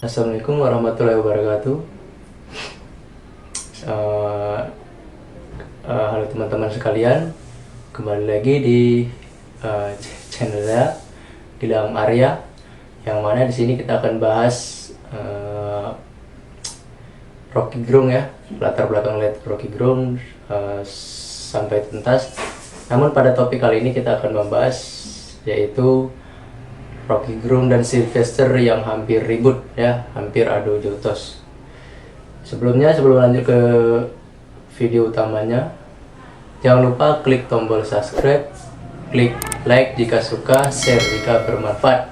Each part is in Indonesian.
Assalamualaikum warahmatullahi wabarakatuh. Eh, Halo teman-teman sekalian, kembali lagi di channelnya Gilang Arya, yang mana di sini kita akan bahas Rocky Gerung ya, latar belakang Rocky Gerung sampai tuntas. Namun pada topik kali ini kita akan membahas yaitu Rocky Gerung dan Sylvester yang hampir ribut ya, hampir adu jotos. Sebelum lanjut ke video utamanya, jangan lupa klik tombol subscribe, klik like jika suka, share jika bermanfaat.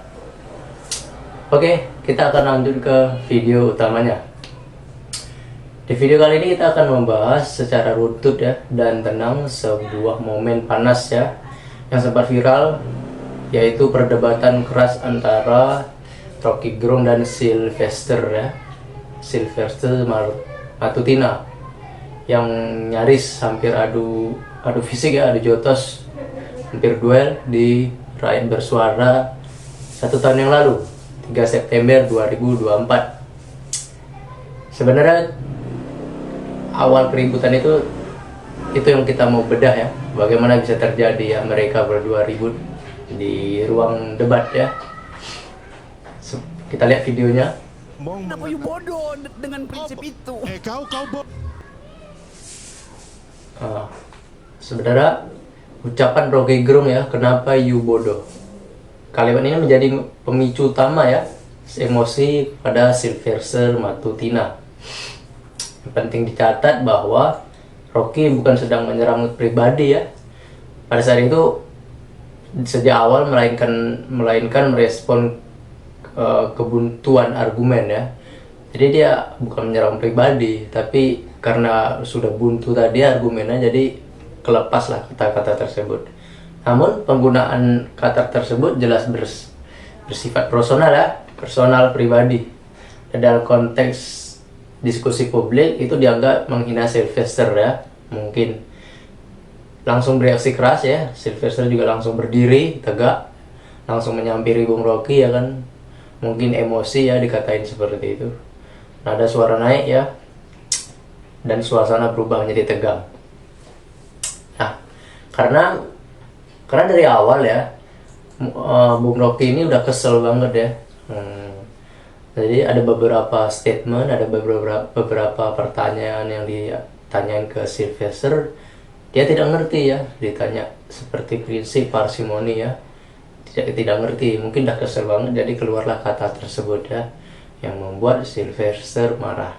Oke, kita akan lanjut ke video utamanya. Di video kali ini kita akan membahas secara runtut ya dan tenang sebuah momen panas ya yang sempat viral, yaitu perdebatan keras antara Rocky Gerung dan Sylvester ya, Sylvester Matutina, yang nyaris hampir adu fisik ya, adu jotos, hampir duel di Rakyat Bersuara 1 tahun yang lalu, 3 September 2024. Sebenarnya awal keributan itu yang kita mau bedah ya, bagaimana bisa terjadi ya mereka berdua ribut di ruang debat ya. Kita lihat videonya. Kenapa you bodoh dengan prinsip itu? Sebenarnya ucapan Rocky Gerung ya, kenapa you bodoh, kalimat ini menjadi pemicu utama ya emosi pada Sylvester Matutina. Yang penting dicatat bahwa Rocky bukan sedang menyerang pribadi ya pada saat itu, sejak awal, melainkan merespon kebuntuan argumen ya. Jadi dia bukan menyerang pribadi, tapi karena sudah buntu tadi argumennya, jadi kelepaslah kata-kata tersebut. Namun penggunaan kata tersebut jelas bersifat personal ya, personal pribadi. Dan dalam konteks diskusi publik itu dianggap menghina Sylvester ya. Mungkin langsung bereaksi keras ya, Sylvester juga langsung berdiri tegak, langsung menyampiri Bung Rocky ya kan. Mungkin emosi ya dikatain seperti itu. Nada suara naik ya, dan suasana berubah menjadi tegang. Nah, karena dari awal ya, Bung Rocky ini udah kesel banget ya. Jadi ada beberapa statement, ada beberapa pertanyaan yang ditanyain ke Sylvester. Dia tidak ngerti ya, ditanya seperti prinsip parsimoni ya, tidak ngerti, mungkin udah kesel banget, jadi keluarlah kata tersebut ya, yang membuat Sylvester marah.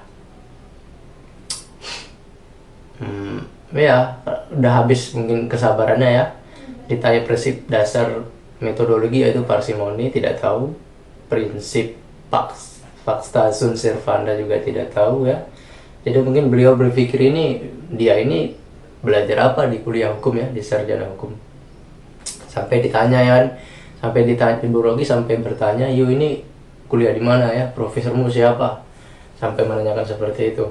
Ya udah habis mungkin kesabarannya ya, ditanya prinsip dasar metodologi yaitu parsimoni tidak tahu, prinsip fakta sunt servanda juga tidak tahu ya. Jadi mungkin beliau berpikir dia ini belajar apa di kuliah hukum ya, di sarjana hukum. Sampai ditanya Ibu Rocky sampai bertanya, "You ini kuliah di mana ya? Profesormu siapa?" Sampai menanyakan seperti itu.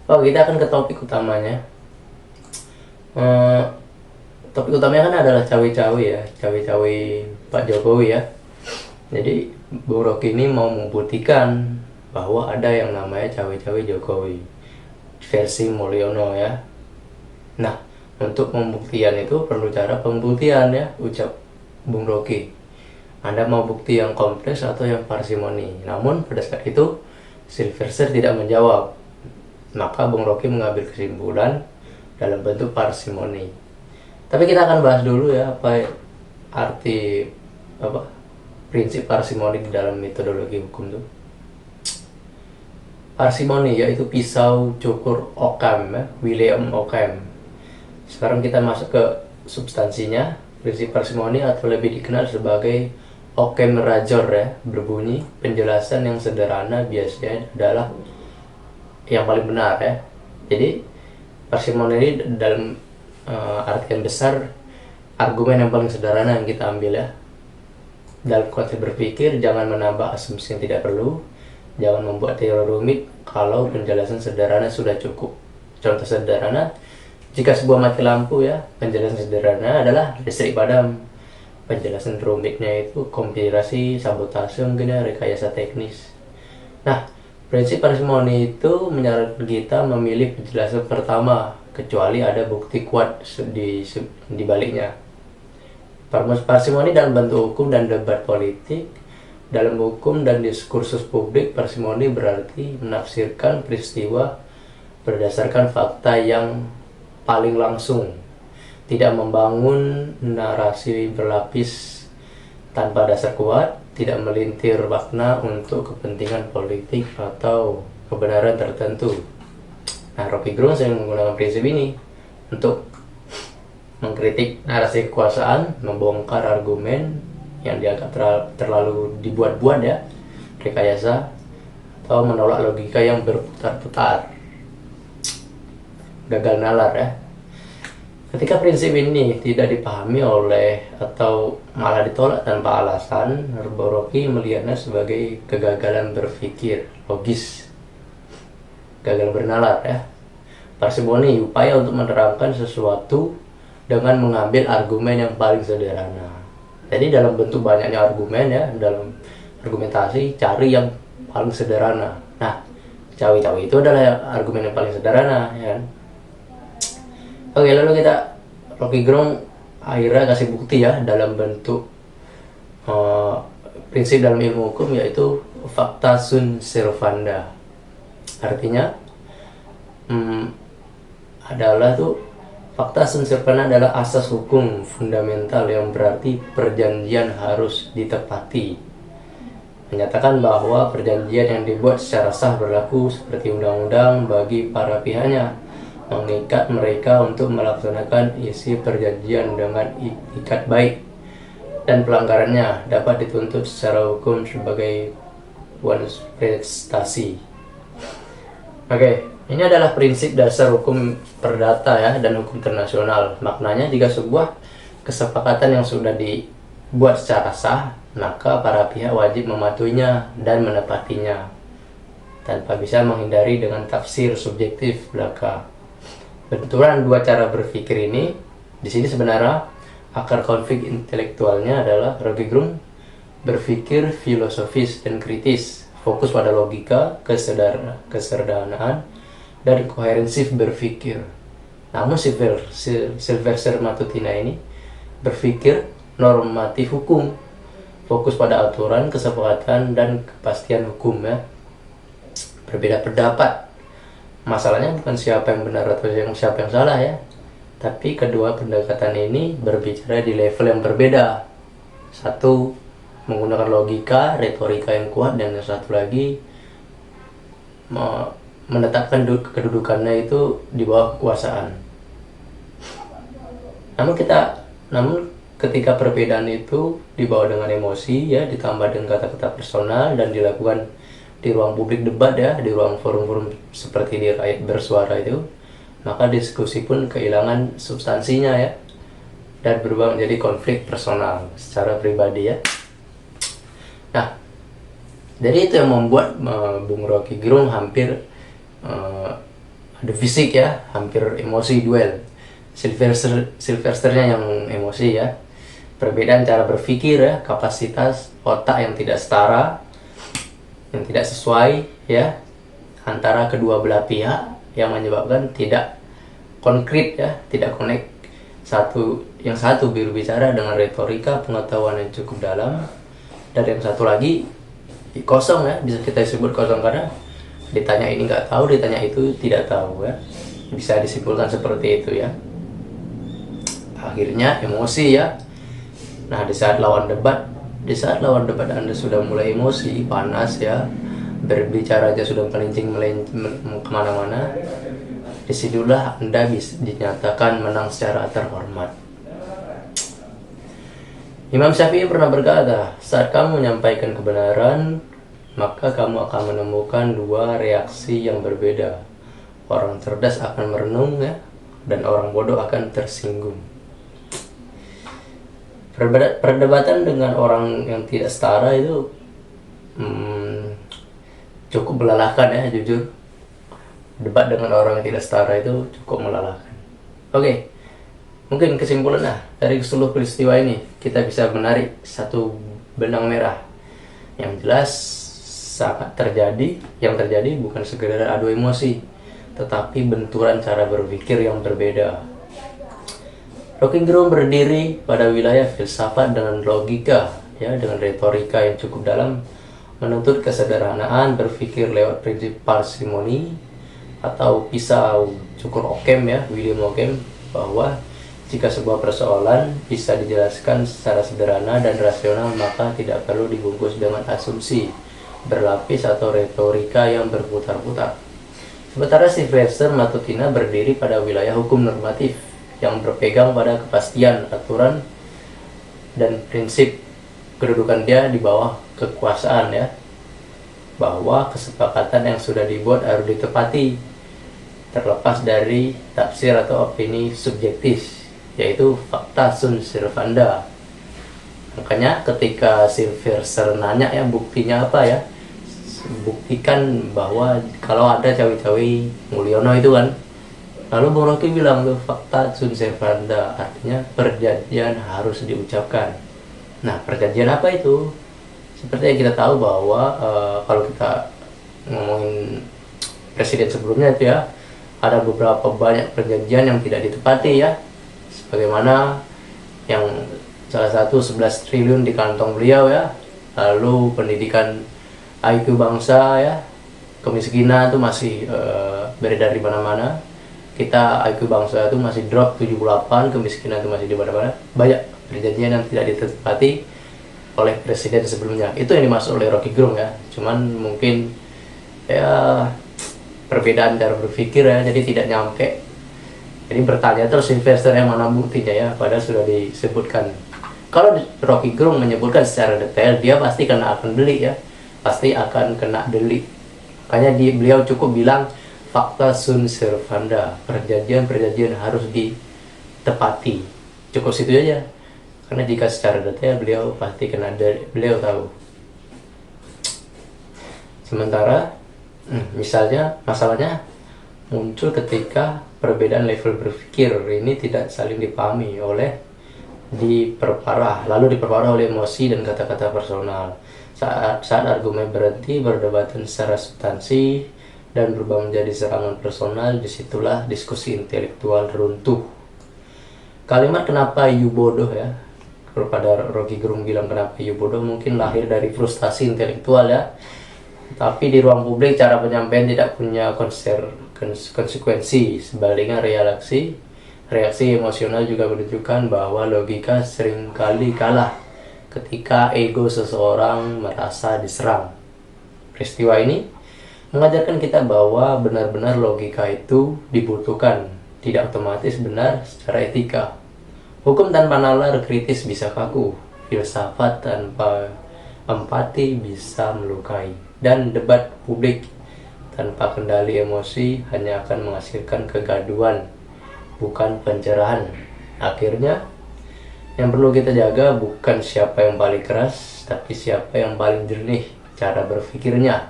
Oh, kita akan ke topik utamanya. Topik utamanya kan adalah cawe-cawe ya, cawe-cawe Pak Jokowi ya. Jadi Bung Rocky ini mau membuktikan bahwa ada yang namanya cawe-cawe Jokowi versi Mulyono ya. Nah, untuk pembuktian itu perlu cara pembuktian ya, ucap Bung Rocky. Anda mau bukti yang kompleks atau yang parsimoni? Namun pada saat itu Sylvester tidak menjawab. Maka Bung Rocky mengambil kesimpulan dalam bentuk parsimoni. Tapi kita akan bahas dulu ya arti prinsip parsimoni di dalam metodologi hukum itu. Parsimoni yaitu pisau cukur Occam ya, William Occam. Sekarang kita masuk ke substansinya. Prinsip parsimoni atau lebih dikenal sebagai Occam Razor ya, berbunyi penjelasan yang sederhana biasanya adalah yang paling benar ya. Jadi parsimoni ini dalam artian besar argumen yang paling sederhana yang kita ambil ya. Dalam konteks berpikir, jangan menambah asumsi yang tidak perlu, jangan membuat teori rumit kalau penjelasan sederhana sudah cukup. Contoh sederhana, jika sebuah mati lampu ya, penjelasan sederhana adalah listrik padam. Penjelasan rumitnya itu konspirasi, sabotase, mungkin ya, rekayasa teknis. Nah, prinsip parsimoni itu menyarankan kita memilih penjelasan pertama, kecuali ada bukti kuat di baliknya. Parsimoni dalam bentuk hukum dan debat politik. Dalam hukum dan diskursus publik, parsimoni berarti menafsirkan peristiwa berdasarkan fakta yang paling langsung, tidak membangun narasi berlapis tanpa dasar kuat, tidak melintir makna untuk kepentingan politik atau kebenaran tertentu. Nah, Rocky Gerung sering menggunakan prinsip ini untuk mengkritik narasi kekuasaan, membongkar argumen yang dianggap terlalu dibuat-buat ya, rekayasa, atau menolak logika yang berputar-putar, gagal nalar ya. Ketika prinsip ini tidak dipahami oleh atau malah ditolak tanpa alasan, Rocky melihatnya sebagai kegagalan berpikir logis, gagal bernalar ya. Parsimoni upaya untuk menerangkan sesuatu dengan mengambil argumen yang paling sederhana. Jadi dalam bentuk banyaknya argumen ya, dalam argumentasi cari yang paling sederhana. Nah, cawe-cawe itu adalah argumen yang paling sederhana ya kan? Oke, lalu Rocky Gerung akhirnya kasih bukti ya dalam bentuk prinsip dalam ilmu hukum, yaitu fakta sunt servanda. Artinya adalah tuh fakta sunt servanda adalah asas hukum fundamental yang berarti perjanjian harus ditepati. Menyatakan bahwa perjanjian yang dibuat secara sah berlaku seperti undang-undang bagi para pihaknya, mengikat mereka untuk melaksanakan isi perjanjian dengan ikat baik, dan pelanggarannya dapat dituntut secara hukum sebagai prestasi. Oke. Ini adalah prinsip dasar hukum perdata ya dan hukum internasional. Maknanya jika sebuah kesepakatan yang sudah dibuat secara sah, maka para pihak wajib mematuhinya dan menepatinya tanpa bisa menghindari dengan tafsir subjektif belaka. Benturan dua cara berpikir ini di sini sebenarnya akar konflik intelektualnya adalah Rocky Gerung berpikir filosofis dan kritis, fokus pada logika, kesederhanaan, dan koherensif berpikir. Namun Sylvester Matutina ini berpikir normatif hukum, fokus pada aturan, kesepakatan, dan kepastian hukum ya. Berbeda pendapat. Masalahnya bukan siapa yang benar atau siapa yang salah ya, tapi kedua pendekatan ini berbicara di level yang berbeda. Satu menggunakan logika, retorika yang kuat, dan yang satu lagi menetapkan kedudukannya itu di bawah kekuasaan. Namun ketika perbedaan itu dibawa dengan emosi ya, ditambah dengan kata-kata personal dan dilakukan di ruang publik debat ya, di ruang forum-forum seperti di Rakyat Bersuara itu, maka diskusi pun kehilangan substansinya ya, dan berubah menjadi konflik personal secara pribadi ya. Nah, jadi itu yang membuat Bung Rocky Gerung hampir ada fisik ya, hampir emosi duel. Sylvesternya yang emosi ya, perbedaan cara berpikir ya, kapasitas otak yang tidak setara, yang tidak sesuai ya antara kedua belah pihak, yang menyebabkan tidak konkret ya, tidak connect. Yang satu berbicara dengan retorika pengetahuan yang cukup dalam, dan yang satu lagi kosong ya, bisa kita sebut kosong karena ditanya ini nggak tahu, ditanya itu tidak tahu ya, bisa disimpulkan seperti itu ya. Akhirnya emosi ya. Nah, di saat lawan debat Anda sudah mulai emosi, panas ya, berbicara aja sudah melenceng kemana-mana, disitulah Anda bisa dinyatakan menang secara terhormat. Imam Syafi'i pernah berkata, saat kamu menyampaikan kebenaran, maka kamu akan menemukan dua reaksi yang berbeda. Orang cerdas akan merenung ya, dan orang bodoh akan tersinggung. Perdebatan dengan orang yang tidak setara itu cukup melelahkan ya, jujur. Debat dengan orang yang tidak setara itu cukup melelahkan. Oke, mungkin kesimpulannya dari seluruh peristiwa ini kita bisa menarik satu benang merah. Yang jelas yang terjadi bukan sekedar adu emosi, tetapi benturan cara berpikir yang berbeda. Rocky Gerung berdiri pada wilayah filsafat dengan logika, ya, dengan retorika yang cukup dalam, menuntut kesederhanaan berpikir lewat prinsip parsimoni atau pisau cukur okem, ya, William Ockham, bahwa jika sebuah persoalan bisa dijelaskan secara sederhana dan rasional, maka tidak perlu dibungkus dengan asumsi berlapis atau retorika yang berputar-putar. Sementara Sylvester Matutina berdiri pada wilayah hukum normatif yang berpegang pada kepastian aturan dan prinsip kedudukan dia di bawah kekuasaan, ya, bahwa kesepakatan yang sudah dibuat harus ditepati terlepas dari tafsir atau opini subjektif, yaitu fakta sunt servanda. Makanya ketika Sylvester nanya, ya, buktinya apa, ya, buktikan bahwa kalau ada cawe-cawe Mulyono itu kan, lalu Bung Rocky bilang tuh fakta sunt servanda, artinya perjanjian harus diucapkan. Nah, perjanjian apa itu? Seperti yang kita tahu bahwa kalau kita ngomongin presiden sebelumnya itu, ya, ada beberapa banyak perjanjian yang tidak ditepati, ya, sebagaimana yang salah satu 11 triliun di kantong beliau, ya, lalu pendidikan IQ bangsa, ya, kemiskinan itu masih beredar di mana-mana. Kita IQ bangsa itu masih drop 78, kemiskinan itu masih di mana-mana. Banyak perjanjian yang tidak ditepati oleh presiden sebelumnya. Itu yang dimaksud oleh Rocky Gerung, ya. Cuman mungkin, ya, perbedaan cara berpikir, ya, jadi tidak nyampe. Jadi bertanya terus investor yang mana buktinya, ya, padahal sudah disebutkan. Kalau Rocky Gerung menyebutkan secara detail, dia pasti akan beli, ya, pasti akan kena delik. Makanya beliau cukup bilang fakta sunt servanda, perjanjian harus ditepati. Cukup situ aja. Karena jika secara detail beliau pasti kena delik, beliau tahu. Sementara misalnya masalahnya muncul ketika perbedaan level berpikir ini tidak saling dipahami lalu diperparah oleh emosi dan kata-kata personal. Saat argumen berhenti berdebatan secara substansi dan berubah menjadi serangan personal, disitulah diskusi intelektual runtuh. Kalimat kenapa you bodoh, ya, kepada Rocky Gerung bilang kenapa you bodoh, mungkin lahir dari frustasi intelektual, ya, tapi di ruang publik cara penyampaian tidak punya konsekuensi. Sebaliknya reaksi emosional juga menunjukkan bahwa logika seringkali kalah ketika ego seseorang merasa diserang. Peristiwa ini mengajarkan kita bahwa benar-benar logika itu dibutuhkan, tidak otomatis benar secara etika. Hukum tanpa nalar kritis bisa kaku, filsafat tanpa empati bisa melukai, dan debat publik tanpa kendali emosi hanya akan menghasilkan kegaduhan, bukan pencerahan. Akhirnya, yang perlu kita jaga bukan siapa yang paling keras, tapi siapa yang paling jernih cara berpikirnya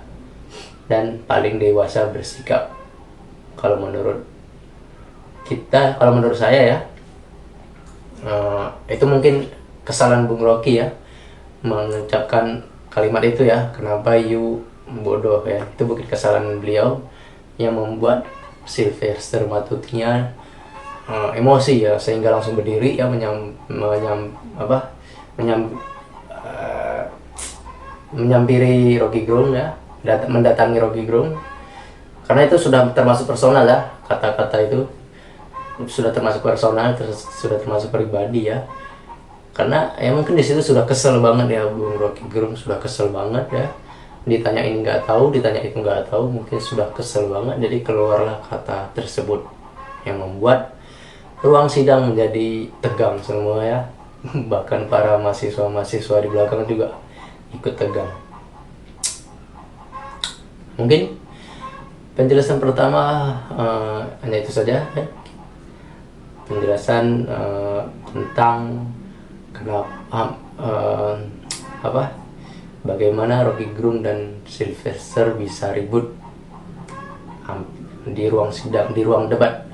dan paling dewasa bersikap. Kalau menurut saya, ya, itu mungkin kesalahan Bung Rocky, ya, mengucapkan kalimat itu, ya, kenapa you bodoh, ya. Itu bukan kesalahan beliau yang membuat Sylvester Matutina emosi, ya, sehingga langsung berdiri, ya, menyampiri Rocky Gerung, ya, mendatangi Rocky Gerung, karena itu sudah termasuk personal, ya, kata-kata itu sudah termasuk personal, sudah termasuk pribadi, ya, karena ya mungkin di situ sudah kesel banget, ya, Bung Rocky Gerung sudah kesel banget, ya, ditanya ini nggak tahu, ditanya itu nggak tahu, mungkin sudah kesel banget, jadi keluarlah kata tersebut yang membuat ruang sidang menjadi tegang semua, ya. Bahkan para mahasiswa di belakang juga ikut tegang. Mungkin penjelasan pertama hanya itu saja, ya. Penjelasan tentang kenapa bagaimana Rocky Gerung dan Sylvester bisa ribut di ruang sidang, di ruang debat.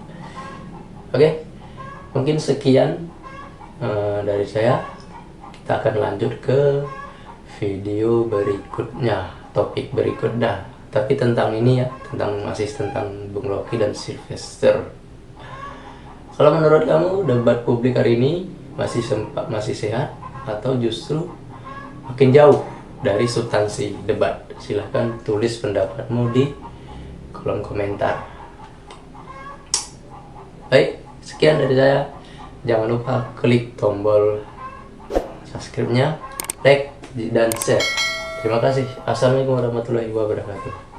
Oke, mungkin sekian dari saya. Kita akan lanjut ke video berikutnya. topik berikutnya. Tapi tentang ini ya, masih tentang Bung Loki dan Sylvester. Kalau menurut kamu debat publik hari ini masih sehat atau justru makin jauh dari substansi debat? Silahkan tulis pendapatmu di kolom komentar. Baik, sekian dari saya. Jangan lupa klik tombol subscribe-nya, like, dan share. Terima kasih. Assalamualaikum warahmatullahi wabarakatuh.